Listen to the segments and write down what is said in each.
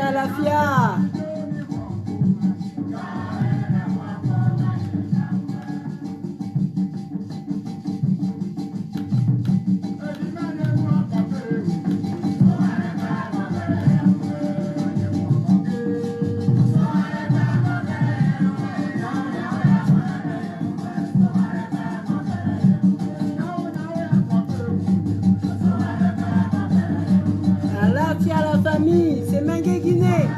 Alafia. Alafia la famille, c'est Mengue Guinée.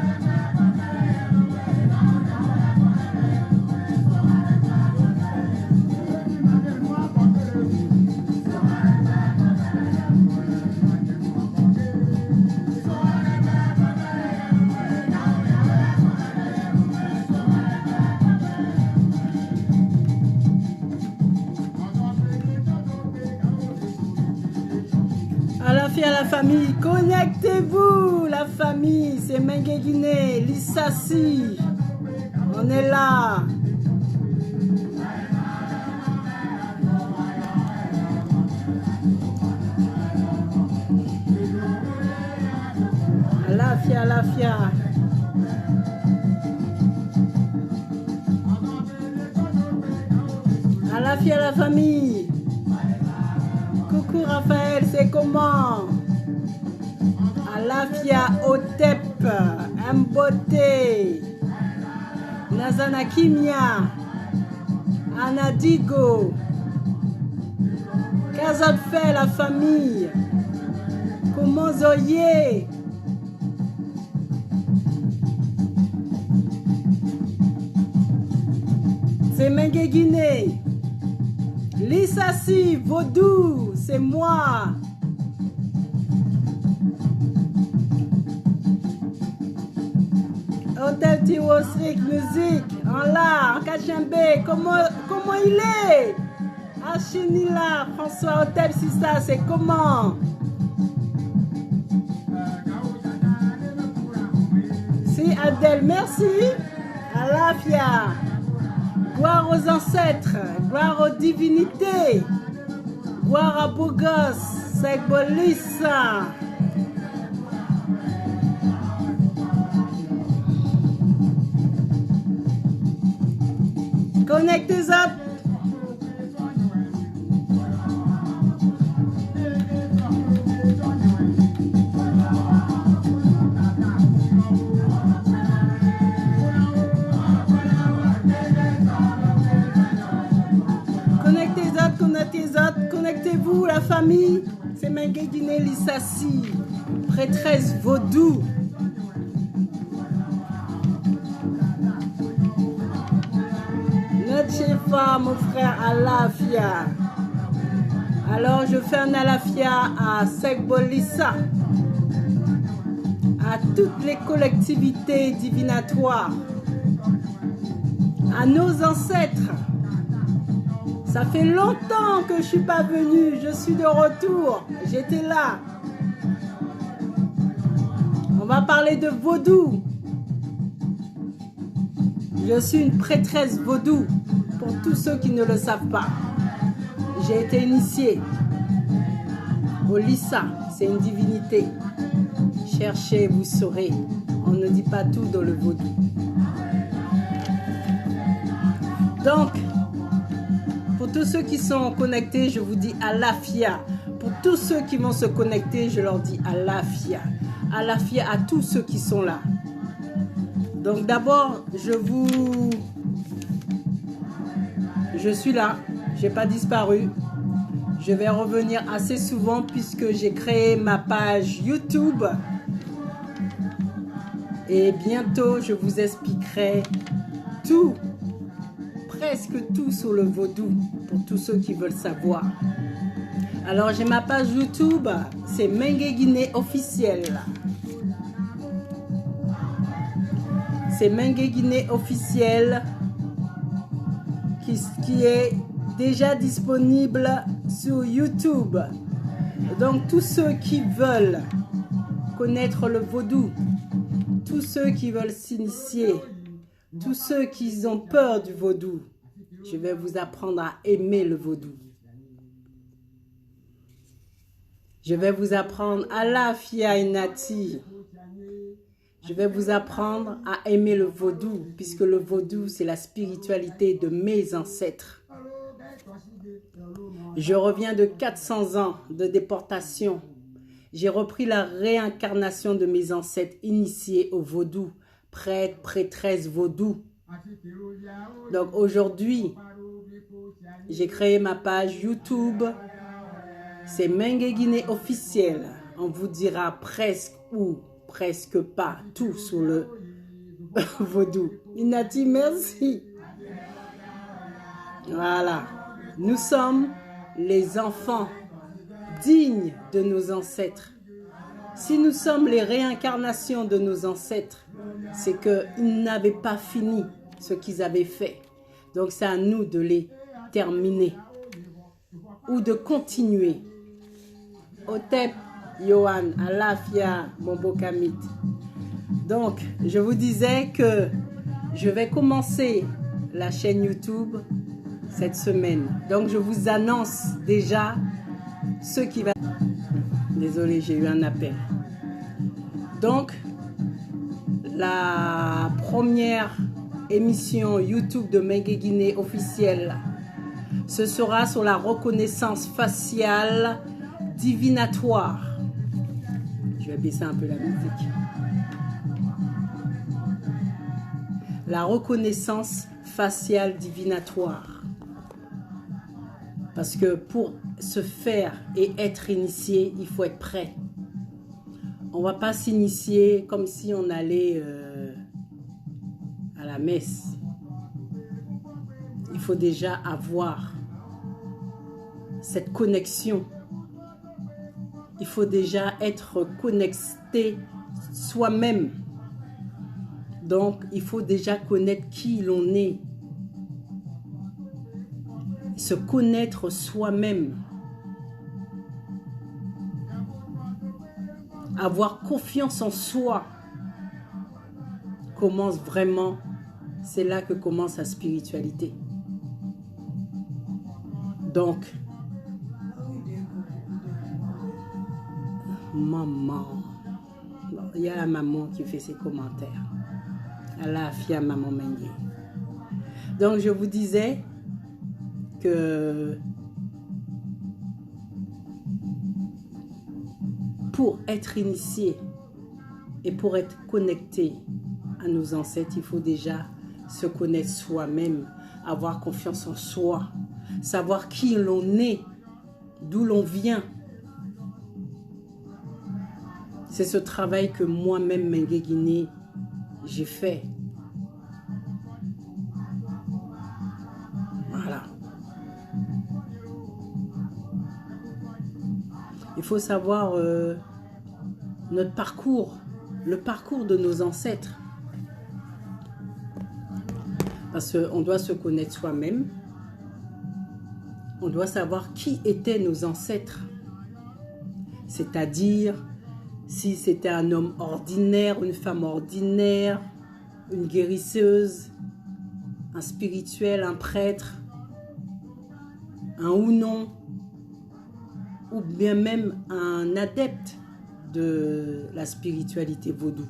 Alafia la famille, connectez-vous la famille, c'est Mengue Guinée, Lissassi, on est là. Alafia, Alafia. Alafia la famille. Coucou Raphaël, c'est comment? Alafia Otep, Mbote, Nazana Kimia, Anadigo, Kazatfe la famille, comment Zoye? C'est Mengue Guinée. Lissassi, Vaudou, c'est moi. Hôtel Tiwosrik, musique, en là, en Kachembe, comment il est? Achinila, François Hôtel Sissa, c'est comment? Si Adèle, merci. Alafia. Gloire aux ancêtres, gloire aux divinités, gloire à Bogos, Segbolissa. Connectez-vous. Connectez-vous la famille, c'est Mengue Guinée Lissassi, prêtresse vaudou. Notre chefa, mon frère Alafia. Alors je fais un Alafia à Segbolissa, à toutes les collectivités divinatoires, à nos ancêtres. Ça fait longtemps que je ne suis pas venue, je suis de retour, j'étais là. On va parler de vaudou. Je suis une prêtresse vaudou, pour tous ceux qui ne le savent pas. J'ai été initiée au Lissa, c'est une divinité. Cherchez, vous saurez. On ne dit pas tout dans le vaudou. Donc, pour tous ceux qui sont connectés, je vous dis Alafia. Pour tous ceux qui vont se connecter, je leur dis Alafia. Alafia à tous ceux qui sont là. Donc d'abord, je suis là, je n'ai pas disparu. Je vais revenir assez souvent puisque j'ai créé ma page YouTube. Et bientôt, je vous expliquerai tout, presque tout sur le vaudou, pour tous ceux qui veulent savoir. Alors, j'ai ma page YouTube, c'est Mengue Guinée officiel. C'est Mengue Guinée officiel qui est déjà disponible sur YouTube. Donc, tous ceux qui veulent connaître le vaudou, tous ceux qui veulent s'initier, tous ceux qui ont peur du vaudou, je vais vous apprendre à aimer le vaudou. Je vais vous apprendre Alafia Inati. Je vais vous apprendre à aimer le vaudou, puisque le vaudou, c'est la spiritualité de mes ancêtres. Je reviens de 400 ans de déportation. J'ai repris la réincarnation de mes ancêtres initiés au vaudou, prêtres, prêtresses vaudou. Donc aujourd'hui, j'ai créé ma page YouTube. C'est Mengue Guinée officiel. On vous dira presque ou presque pas tout sur le vaudou. Inati, merci. Voilà. Nous sommes les enfants dignes de nos ancêtres. Si nous sommes les réincarnations de nos ancêtres, c'est qu'ils n'avaient pas fini ce qu'ils avaient fait. Donc c'est à nous de les terminer ou de continuer. Otep, Yohan, Alafia, Mombokamit. Donc, je vous disais que je vais commencer la chaîne YouTube cette semaine. Donc, je vous annonce déjà ce qui va... Désolée, j'ai eu un appel. Donc, la première émission YouTube de Mengue Guinée officielle, ce sera sur la reconnaissance faciale divinatoire. Je vais baisser un peu la musique. La reconnaissance faciale divinatoire. Parce que pour se faire et être initié, il faut être prêt. On ne va pas s'initier comme si on allait à la messe. Il faut déjà avoir cette connexion. Il faut déjà être connecté soi-même. Donc, il faut déjà connaître qui l'on est. Se connaître soi-même. Avoir confiance en soi. Commence vraiment, c'est là que commence la spiritualité. Donc, maman. Il y a la maman qui fait ses commentaires. La fille à maman Mengue. Donc, je vous disais que pour être initié et pour être connecté à nos ancêtres, il faut déjà se connaître soi-même, avoir confiance en soi, savoir qui l'on est, d'où l'on vient. C'est ce travail que moi-même, Mengue Guinée, j'ai fait. Voilà. Il faut savoir notre parcours, le parcours de nos ancêtres. Parce qu'on doit se connaître soi-même. On doit savoir qui étaient nos ancêtres. C'est-à-dire, si c'était un homme ordinaire, une femme ordinaire, une guérisseuse, un spirituel, un prêtre, un ou non, ou bien même un adepte de la spiritualité vaudou.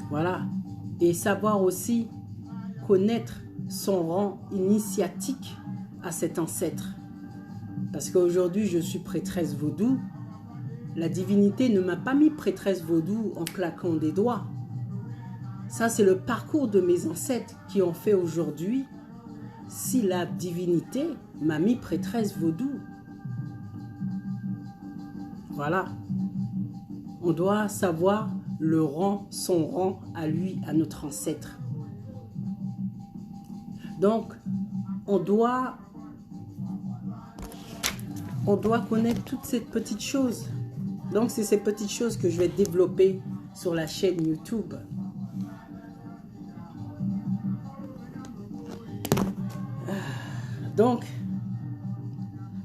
Voilà. Et savoir aussi connaître son rang initiatique à cet ancêtre. Parce qu'aujourd'hui, je suis prêtresse vaudou. La divinité ne m'a pas mis prêtresse vaudou en claquant des doigts. Ça, c'est le parcours de mes ancêtres qui ont fait aujourd'hui. Si la divinité m'a mis prêtresse vaudou. Voilà. On doit savoir le rang, son rang à lui, à notre ancêtre. Donc, on doit connaître toutes ces petites choses. Donc, c'est ces petites choses que je vais développer sur la chaîne YouTube. Donc,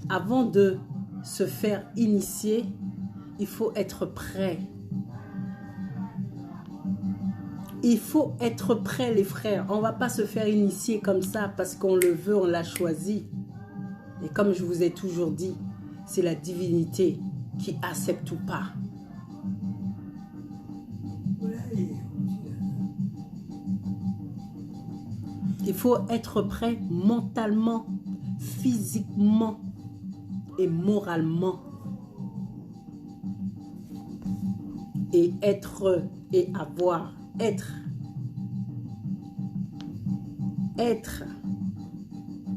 avant de se faire initier, il faut être prêt. Il faut être prêt, les frères. On ne va pas se faire initier comme ça parce qu'on le veut, on l'a choisi. Et comme je vous ai toujours dit, c'est la divinité qui accepte ou pas. Il faut être prêt mentalement, physiquement et moralement. Et être et avoir, être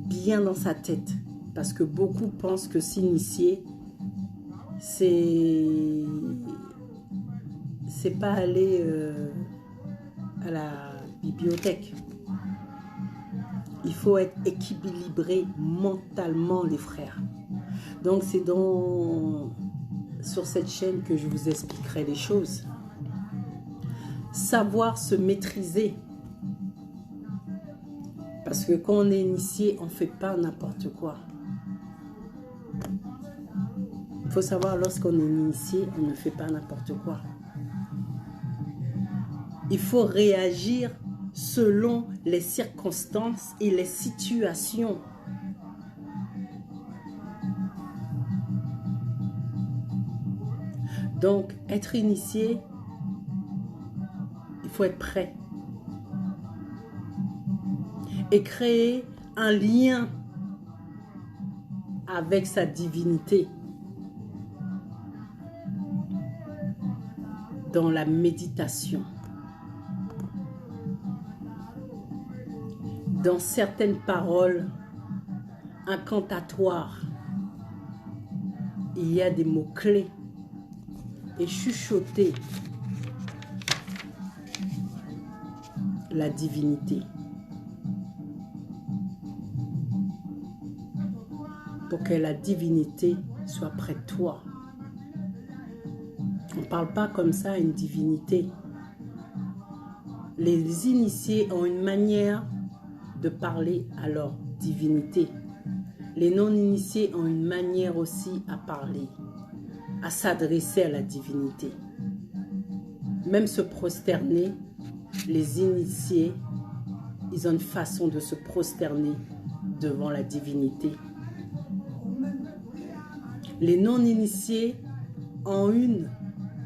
bien dans sa tête. Parce que beaucoup pensent que s'initier, c'est pas aller à la bibliothèque. Il faut être équilibré mentalement, les frères. Donc c'est sur cette chaîne que je vous expliquerai les choses. Savoir se maîtriser. Parce que quand on est initié, on ne fait pas n'importe quoi. Il faut savoir, lorsqu'on est initié, on ne fait pas n'importe quoi. Il faut réagir selon les circonstances et les situations. Donc, être initié, il faut être prêt. Et créer un lien avec sa divinité dans la méditation. Dans certaines paroles incantatoires, il y a des mots-clés et chuchoter la divinité pour que la divinité soit près de toi. On ne parle pas comme ça à une divinité. Les initiés ont une manière de parler à leur divinité. Les non-initiés ont une manière aussi à parler, à s'adresser à la divinité. Même se prosterner, les initiés, ils ont une façon de se prosterner devant la divinité. Les non-initiés ont une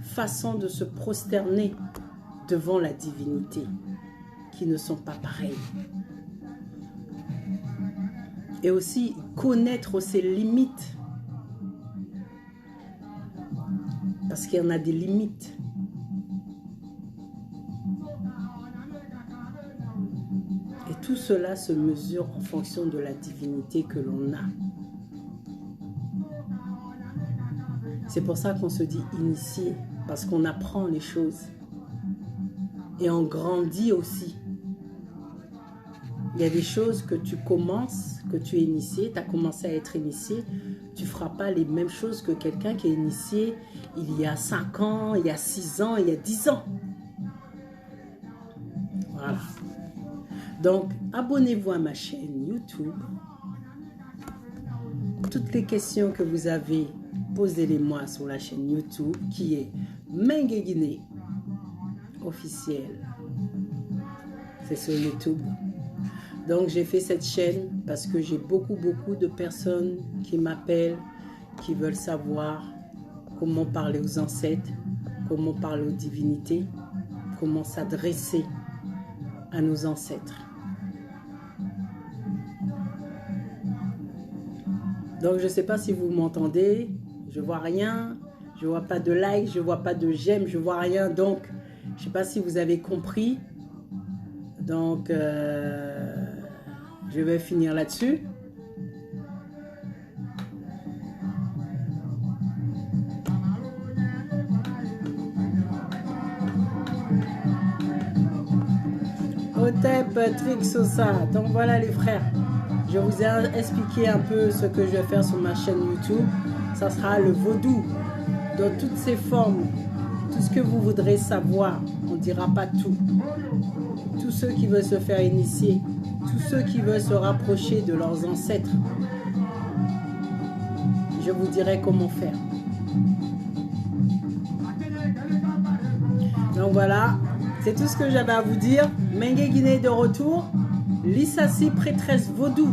façon de se prosterner devant la divinité qui ne sont pas pareilles. Et aussi connaître ses limites. Parce qu'il y en a des limites. Et tout cela se mesure en fonction de la divinité que l'on a. C'est pour ça qu'on se dit initié, parce qu'on apprend les choses. Et on grandit aussi. Il y a des choses que tu commences, que tu es initié, tu as commencé à être initié, tu ne feras pas les mêmes choses que quelqu'un qui est initié il y a 5 ans, il y a 6 ans, il y a 10 ans. Voilà. Donc, abonnez-vous à ma chaîne YouTube. Toutes les questions que vous avez, posez-les-moi sur la chaîne YouTube qui est Mengue Guinée officiel. C'est sur YouTube. Donc, j'ai fait cette chaîne parce que j'ai beaucoup de personnes qui m'appellent, qui veulent savoir comment parler aux ancêtres, comment parler aux divinités, comment s'adresser à nos ancêtres. Donc, je ne sais pas si vous m'entendez, je ne vois rien, je ne vois pas de like, je ne vois pas de j'aime, je ne vois rien. Donc, je ne sais pas si vous avez compris. Donc, je vais finir là-dessus. Otep, Trixosa. Donc voilà les frères. Je vous ai expliqué un peu ce que je vais faire sur ma chaîne YouTube. Ça sera le vaudou dans toutes ses formes. Tout ce que vous voudrez savoir. On ne dira pas tout. Tous ceux qui veulent se faire initier. Tous ceux qui veulent se rapprocher de leurs ancêtres. Je vous dirai comment faire. Donc voilà. C'est tout ce que j'avais à vous dire. Mengue Guinée de retour. Lissassi, prêtresse vaudou.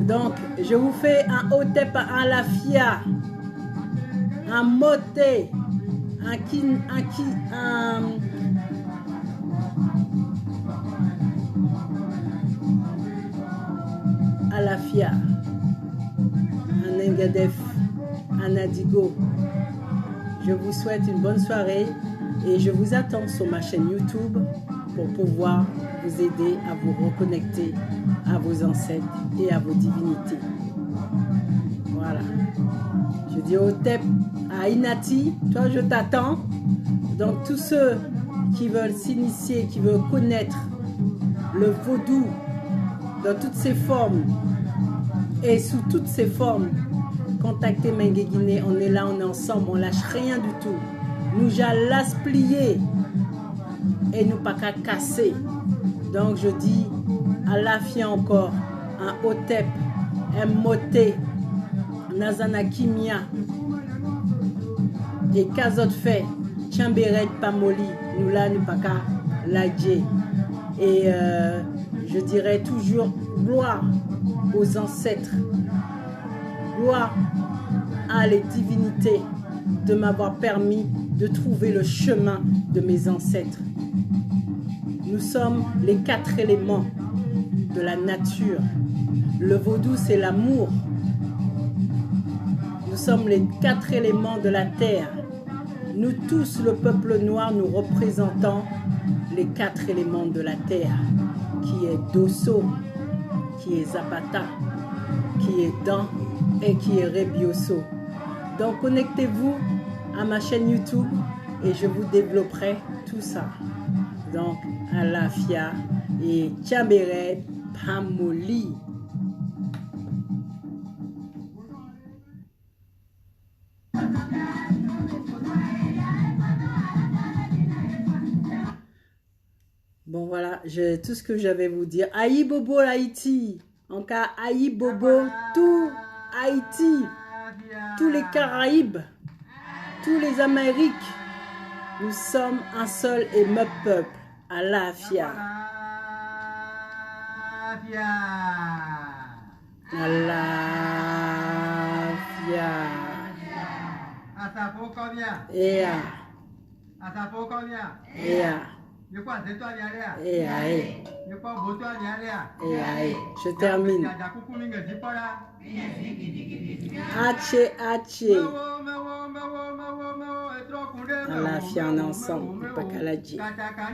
Donc, je vous fais un Otep, un Lafia, un Moté, Alafia, Anengadef, Anadigo. Je vous souhaite une bonne soirée et je vous attends sur ma chaîne YouTube pour pouvoir vous aider à vous reconnecter à vos ancêtres et à vos divinités. Voilà. Je dis au TEP, à Inati, toi je t'attends. Donc tous ceux qui veulent s'initier, qui veulent connaître le vaudou dans toutes ses formes et sous toutes ses formes, contactez Mengue Guinée. On est là, on est ensemble, on lâche rien du tout. Nous j'allons plier et nous pas qu'à casser. Donc je dis à la fia encore, un Otep, un Moté, Nazana Kimia et Kazot fait, Tchamberet Pamoli, nous là nous pas qu'à l'adjer. Et je dirais toujours gloire aux ancêtres, gloire à les divinités de m'avoir permis de trouver le chemin de mes ancêtres. Nous sommes les 4 éléments de la nature. Le vaudou, c'est l'amour. Nous sommes les 4 éléments de la terre. Nous tous, le peuple noir, nous représentons les 4 éléments de la terre, qui est Dosso, qui est Zapata, qui est Dan et qui est Rebioso. Donc connectez-vous à ma chaîne YouTube et je vous développerai tout ça. Donc Alafia et Tchamberet Pamoli. Bon voilà, tout ce que j'avais à vous dire. Aïe Bobo Haïti. En cas Aïe Bobo, tout Haïti, tous les Caraïbes, tous les Amériques. Nous sommes un seul et même peuple. Alafia. Alafia. Ea. Ea. Je termine. Hache. Alafia, on est ensemble. Pas qu'à la dire.